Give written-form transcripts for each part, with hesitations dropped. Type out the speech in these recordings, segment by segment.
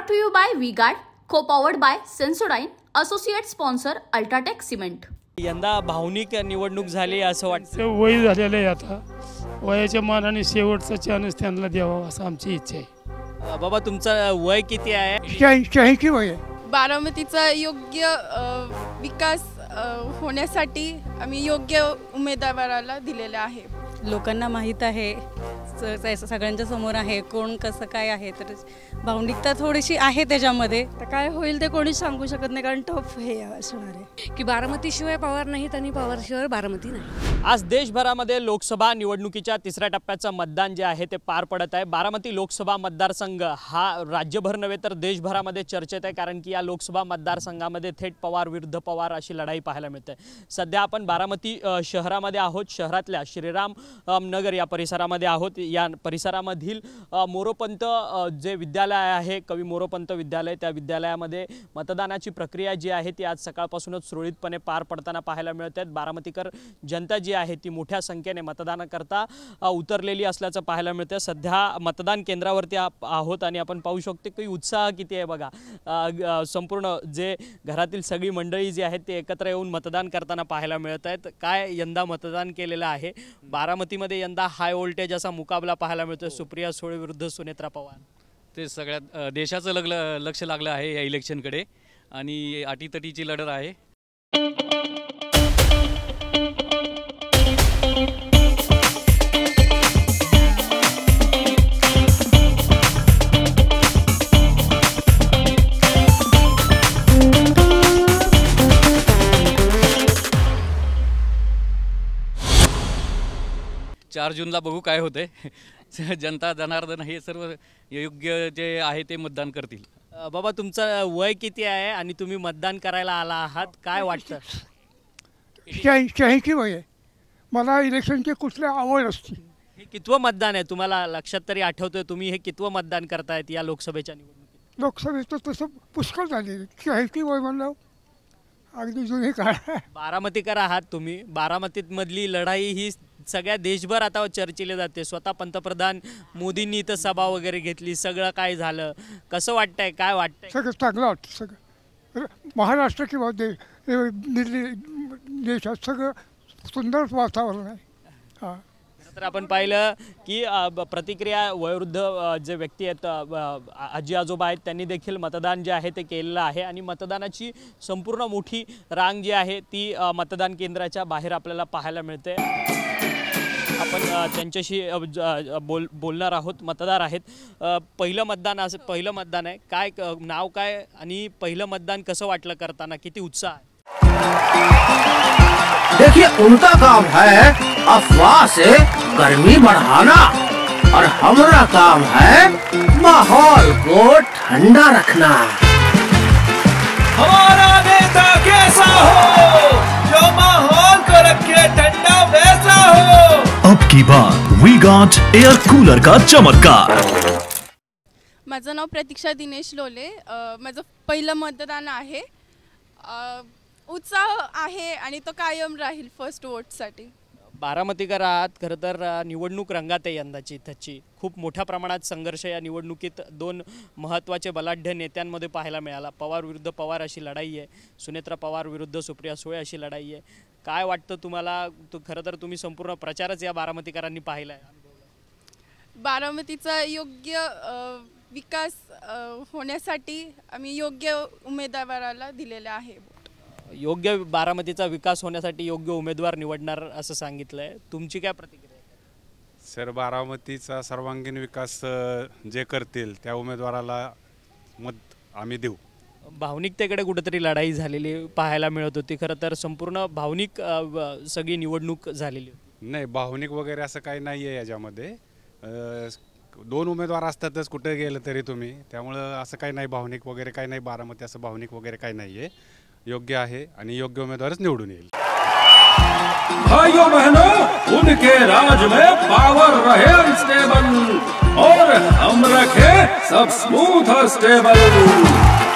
Brought to you by V-Guard, co-powered by Sensodyne, associate sponsor Ultratech Cement. यंदा भावनिक निवडणूक झाली असं वाटतं. वय झालेलं आहे आता, वयाच्या मानाने शेवटचा चान्स त्यांना द्यावा असं आमची इच्छा आहे. बाबा तुमचं वय किती आहे? 86 वय आहे. बारामतीचा योग्य विकास होण्यासाठी आम्ही योग्य उमेदवाराला दिलेले आहे. लोकांना माहीत आहे, सगळ्यांच्या समोर आहे कोण कसं काय आहे, तर भावनिकता थोडीशी आहे त्याच्यामध्ये. तर काय होईल ते कोणी सांगू शकत नाही, कारण टफ हे असणार आहे की बारामतीशिवाय पवार नाहीत आणि पवारशिवाय बारामती नाही. आज देशभरामध्ये लोकसभा निवडणुकीच्या तिसऱ्या टप्प्याचं मतदान जे आहे ते पार पडत आहे. बारामती लोकसभा मतदारसंघ हा राज्यभर नव्हे तर देशभरामध्ये चर्चेत आहे, कारण की या लोकसभा मतदारसंघामध्ये थेट पवार विरुद्ध पवार अशी लढाई पाहायला मिळते. सध्या आपण बारामती शहरामध्ये आहोत. शहरातल्या श्रीराम नगर या परिसरामध्ये आहोत. या परिसरामधील मोरोपंत जे विद्यालय आहे, कवी मोरोपंत विद्यालय, त्या विद्यालयामध्ये मतदानाची प्रक्रिया जी आहे ती आज सकाळपासूनच सुरळीतपणे पार पडताना पाहायला मिळते. बारामतीकर जनता जी आहे ती मोठ्या संख्येने मतदानाकरता उतरलेली असल्याचं पाहायला मिळतं. सध्या मतदान केंद्रावरती आहोत आणि आपण पाहू शकतो की उत्साह किती आहे बघा. संपूर्ण जे घरातील सगळी मंडळी जी आहेत ते एकत्र येऊन मतदान करताना पाहायला मिळत आहेत. काय यंदा मतदान केलेलं आहे. बारामतीमध्ये यंदा हाय व्होल्टेज असा मुकाबला पाहायला मिळतो. सुप्रिया सुळे विरुद्ध सुनेत्रा पवार. ते सगळ्यात देशाचं लक्ष लागलं आहे या इलेक्शनकडे आणि अटीतटीची लढत आहे. चार जूनला बघू काय होते. जनता जनार्दन हे सर्व योग्य जे आहे ते मतदान करतील. बाबा तुमचं वय किती आहे आणि तुम्ही मतदान करायला आला आहात, काय वाटतं? 86 वय आहे. मला इलेक्शनची कुठली आवड असते. हे कितवं मतदान आहे तुम्हाला लक्षात तरी आठवतोय? तुम्ही हे कितवं मतदान करतायत या लोकसभेच्या निवडणुकीत? लोकसभेचं तसं पुष्कळ झाले. 86 वय म्हणलं अगदी जुनी काळ. बारामतीकर आहात तुम्ही. बारामतीमधली लढाई ही सगळ्या देशभर आता चर्चेली जाते. स्वतः पंतप्रधान मोदींनी इथं सभा वगैरे घेतली, सगळं काय झालं, कसं वाटतंय, काय वाटतंय? सगळं चांगलं वाटतं. सगळं महाराष्ट्र किंवा दिल्ली देशात सगळं सुंदर वातावरण आहे. हां, तर आपण पाहिलं की प्रतिक्रिया वयोवृद्ध जे व्यक्ती आहेत, आजी आजोबा आहेत, त्यांनी देखील मतदान जे आहे ते केलेलं आहे आणि मतदानाची संपूर्ण मोठी रांग जी आहे ती मतदान केंद्राच्या बाहेर आपल्याला पाहायला मिळते. आपण त्यांच्याशी बोलणार आहोत. मतदार आहेत. पहिलं मतदान आहे. काय नाव काय आणि पहिलं मतदान कसं वाटलं करताना, किती उत्साह आहे? देखिए उनका काम है अफवाह से गर्मी बढ़ाना और हमारा काम है माहौल को ठंडा रखना. हमारा नेता कैसा हो जो माहौल को रखे ठंडा वैसा हो. अब की बार V-Guard एयर कूलर का चमत्कार. माझं नाव प्रतीक्षा दिनेश लोले. माझं पहिलं मतदान आहे. उत्साह आहे आणि तो कायम राहील फर्स्ट वोटसाठी. बारामतीकर आहात. खरं तर निवडणूक रंगात आहे यंदाची. इथची खूप मोठ्या प्रमाणात संघर्ष या निवडणुकीत दोन महत्त्वाचे बलाढ्य नेत्यांमध्ये पाहायला मिळाला. पवार विरुद्ध पवार अशी लढाई आहे. सुनेत्रा पवार विरुद्ध सुप्रिया सुळे अशी लढाई आहे. काय वाटतं तुम्हाला? खरं तर तुम्ही संपूर्ण प्रचारच या बारामतीकरांनी पाहिला आहे. बारामतीचा योग्य विकास होण्यासाठी आम्ही योग्य उमेदवाराला दिलेले आहे. योग्य बारामतीचा विकास होण्यासाठी योग्य उमेदवार निवडणार असं सांगितलं आहे. तुमची काय प्रतिक्रिया आहे? सर, बारामतीचा सर्वांगीण विकास जे करतील त्या उमेदवाराला मत आम्ही देऊ. भावनिकतेकडे कुठेतरी लढाई झालेली पाहायला मिळत होती. खरं तर संपूर्ण भावनिक सगळी निवडणूक झालेली होती. नाही, भावनिक वगैरे असं काही नाही आहे याच्यामध्ये. दोन उमेदवार असतातच कुठे गेलं तरी तुम्ही, त्यामुळं असं काही नाही भावनिक वगैरे काही नाही. बारामती असं भावनिक वगैरे काही नाही आहे. योग्य आहे आणि योग्य उमेदवारच निवडून येईल. भाइयों बहनों, उनके राज में पावर रहे अनस्टेबल और हम रखे सब स्मूथ और स्टेबल.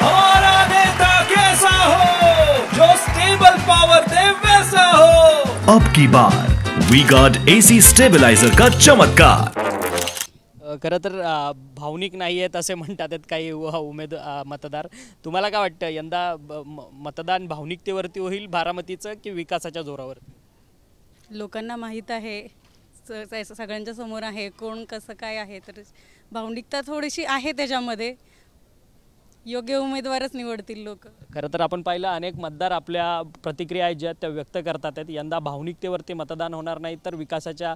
हमारा नेता कैसा हो जो स्टेबल पावर दे वैसा हो. अब की बार V-Guard AC स्टेबलाइजर का चमत्कार. खरं तर भावनिक नाही आहेत असे म्हणतात आहेत काही मतदार. तुम्हाला काय वाटतं यंदा मतदान भावनिकतेवरती होईल बारामतीचं की विकासाच्या जोरावर? लोकांना माहीत आहे, सगळ्यांच्या समोर आहे कोण कसं काय आहे, तर भावनिकता थोडीशी आहे त्याच्यामध्ये. योग्य उमेदवारच निवडतील लोक. खरं तर आपण पाहिलं अनेक मतदार आपल्या प्रतिक्रिया ज्या त्या व्यक्त करतात आहेत. यंदा भावनिकतेवरती मतदान होणार नाही तर विकासाच्या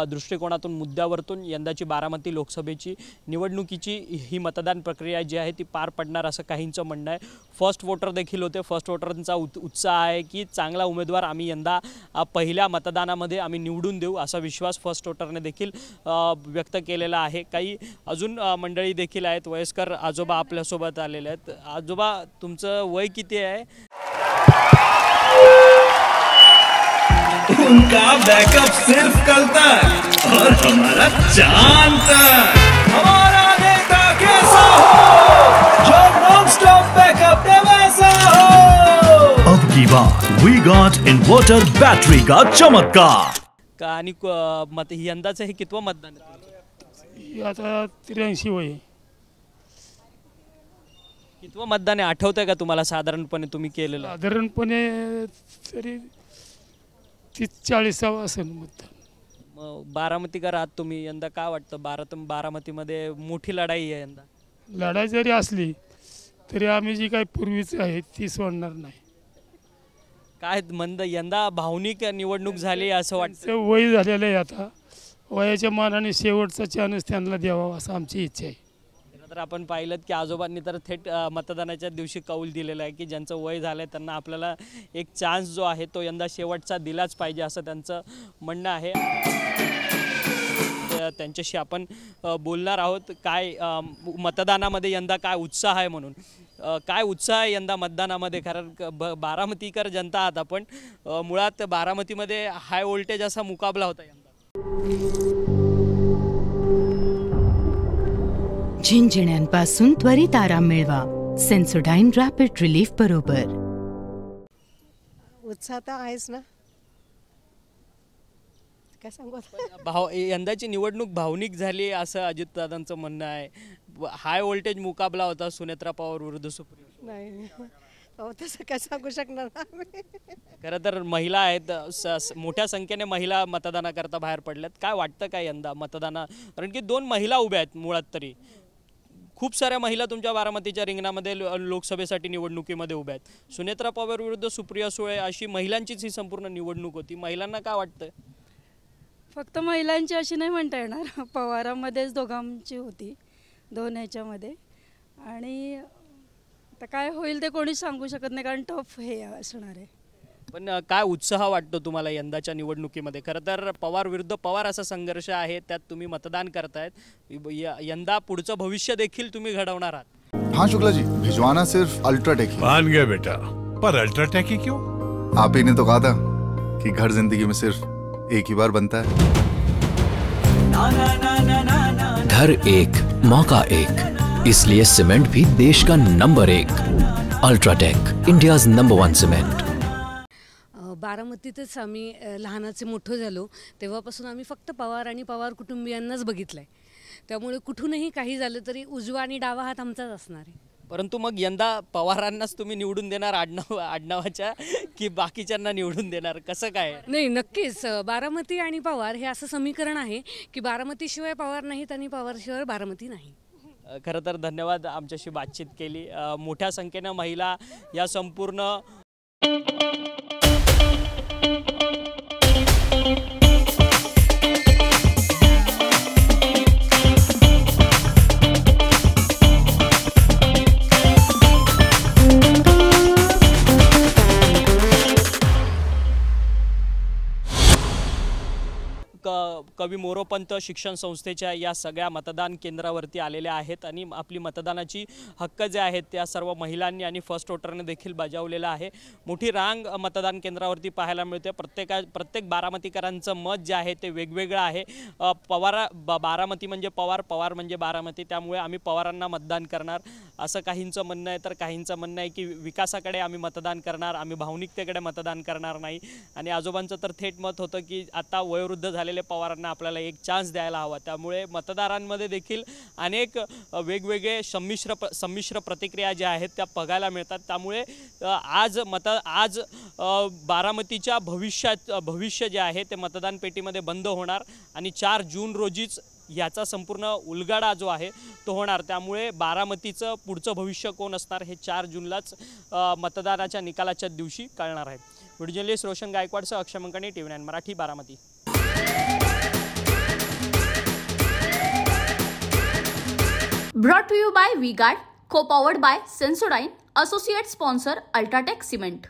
दृष्टिकोनातून मुद्द्यावरतून यंदाची बारामती लोकसभेची निवडणुकीची ही मतदान प्रक्रिया जी आहे ती पार पडणार असं काहींचं म्हणणं आहे. फर्स्ट वोटर देखील होते. फर्स्ट वोटरांचा उत्साह आहे की चांगला उमेदवार आम्ही यंदा पहिल्या मतदानामध्ये आम्ही निवडून देऊ असा विश्वास फर्स्ट वोटरने देखील व्यक्त केलेला आहे. काही अजून मंडळी देखील आहेत. वयस्कर आजोबा आपल्यासोबत आलेले आहेत. आजोबा तुमचं वय किती आहे? उनका बैकअप सिर्फ कल तक और हमारा चांद तक। हमारा नेता कैसा हो जो नॉन स्टॉप बैकअप दे वैसा हो। अब की बार वी गॉट इन्वर्टर बैटरी का चमत्कार का आणि यंदाचं हे कितवं मतदान आहे? आता 83 वय. कितवं मतदान आहे आठवतंय का तुम्हाला साधारणपणे तुम्ही केलेलं? साधारणपणे तरी 30-40 असेल मतदान. बारामतीकर आहात तुम्ही. यंदा काय वाटतं बारामतीमध्ये मोठी लढाई आहे यंदा? लढाई जरी असली तरी आम्ही जी काही पूर्वीच आहे ती सोडणार नाही. काय यंदा भावनिक निवडणूक झाली असं वाटतं? वय झालेलं आहे आता. वयाच्या मानाने शेवटचा चान्स त्यांना द्यावा असं आमची इच्छा आहे. तर आपण पाहिलं की आजोबांनी तर थेट मतदानाच्या दिवशी कौल दिलेला आहे की ज्यांचं वय झालं आहे त्यांना आपल्याला एक चान्स जो आहे तो यंदा शेवटचा दिलाच पाहिजे असं त्यांचं म्हणणं आहे. त्यांच्याशी आपण बोलणार आहोत. काय मतदानामध्ये यंदा काय उत्साह आहे म्हणून. काय उत्साह आहे यंदा मतदानामध्ये? कारण बारामतीकर जनता आहात आपण. मुळात बारामतीमध्ये हाय व्होल्टेज असा मुकाबला होता यंदा. झिंझिण्यांपासून त्वरित आराम मिळवा सेन्सोडाइन रॅपिड रिलीफ बरोबर. उत्साह तर आहेच ना, काय सांगू. यंदाची निवडणूक भावनिक झाली असं अजितदादांचं म्हणणं आहे. हाय व्होल्टेज मुकाबला होता सुनेत्रा पवार विरुद्ध सुप्रिया. नाही तसं काय सांगू शकणार. खरं तर महिला आहेत, मोठ्या संख्येने महिला मतदानाकरता बाहेर पडल्यात. काय वाटतं काय यंदा मतदाना? कारण की 2 महिला उभ्या आहेत मुळात. तरी खूप साऱ्या महिला तुमच्या बारामतीच्या रिंगणामध्ये लोकसभेसाठी निवडणुकीमध्ये उभ्या आहेत. सुनेत्रा पवार विरुद्ध सुप्रिया सुळे अशी महिलांचीच ही संपूर्ण निवडणूक होती. महिलांना काय वाटतं? फक्त महिलांची अशी नाही म्हणता येणार. पवारामध्येच दोघांची होती, 2 ह्याच्यामध्ये. आणि आता काय होईल ते कोणीच सांगू शकत नाही कारण टफ हे असणार आहे. पण काय उत्साह वाटतो तुम्हाला यंदाच्या निवडणुकीमध्ये? खरं तर पवार विरुद्ध पवार असा संघर्ष आहे, त्यात तुम्ही मतदान करतायत. यंदा पुढचं भविष्य देखील तुम्ही घडवणार आहात. हाँ शुक्ला जी, भिजवाना सिर्फ अल्ट्राटेक ही. मान गया बेटा, पर अल्ट्राटेक ही क्यों? आप ही ने तो कहा था कि घर जिंदगी में सिर्फ एक ही बार बनता है. घर एक मौका एक, इसलिए सीमेंट भी देश का number 1. UltraTech, India's number 1 cement. बारामतीतच आम्ही लहानाचे मोठं झालो तेव्हापासून आम्ही फक्त पवार आणि पवार कुटुंबियांनाच बघितलं आहे. त्यामुळे कुठूनही काही झालं तरी उजवा आणि डावा हात आमचाच असणार आहे. परंतु मग यंदा पवारांनाच तुम्ही निवडून देणार आडनावाच्या की बाकीच्यांना निवडून देणार? कसं काय? नाही, नक्कीच बारामती आणि पवार हे असं समीकरण आहे की बारामतीशिवाय पवार नाहीत आणि पवारशिवाय बारामती नाही. खरं तर धन्यवाद, आमच्याशी बातचीत केली. मोठ्या संख्येनं महिला या संपूर्ण कवी मोरोपंत शिक्षण संस्थेच्या या सगळ्या मतदान केंद्रावरती आलेल्या आहेत आणि आपली मतदानाची हक्क जे आहेत त्या सर्व महिलांनी आणि फर्स्ट वोटरने देखील बजावलेला आहे. मोठी रांग मतदान केंद्रावरती पाहायला मिळते. प्रत्येक बारामतीकरांचं मत जे आहे ते वेगवेगळं आहे. बारामती म्हणजे पवार, पवार म्हणजे बारामती, त्यामुळे आम्ही पवारांना मतदान करणार असं काहींचं म्हणणं आहे. तर काहींचं म्हणणं आहे की विकासाकडे आम्ही मतदान करणार, आम्ही भावनिकतेकडे मतदान करणार नाही. आणि आजोबांचं तर थेट मत होतं की आता वयोवृद्ध झालेले पवारांना उमेदवारांना आपल्याला एक चान्स द्यायला हवा। त्यामुळे मतदारांमध्ये देखील अनेक वेगवेगळे संमिश्र प्रतिक्रिया ज्या आहेत त्या बघायला मिळतात। त्यामुळे आज बारामतीच्या भविष्य जे आहे ते मतदान पेटीमध्ये बंद होणार आणि 4 जून रोजीच याचा संपूर्ण उलगडा जो आहे तो होणार। त्यामुळे बारामतीचं पुढचं भविष्य कोण असणार हे 4 जूनलाच मतदानाच्या निकालाच्या दिवशी कळणार आहे। व्हिडिओ जर्नलिस्ट रोशन गायकवाडसह Akshay Mankani, TV9 Marathi, Baramati. Brought to you by V-Guard, co-powered by Sensodyne, associate sponsor Ultratech Cement.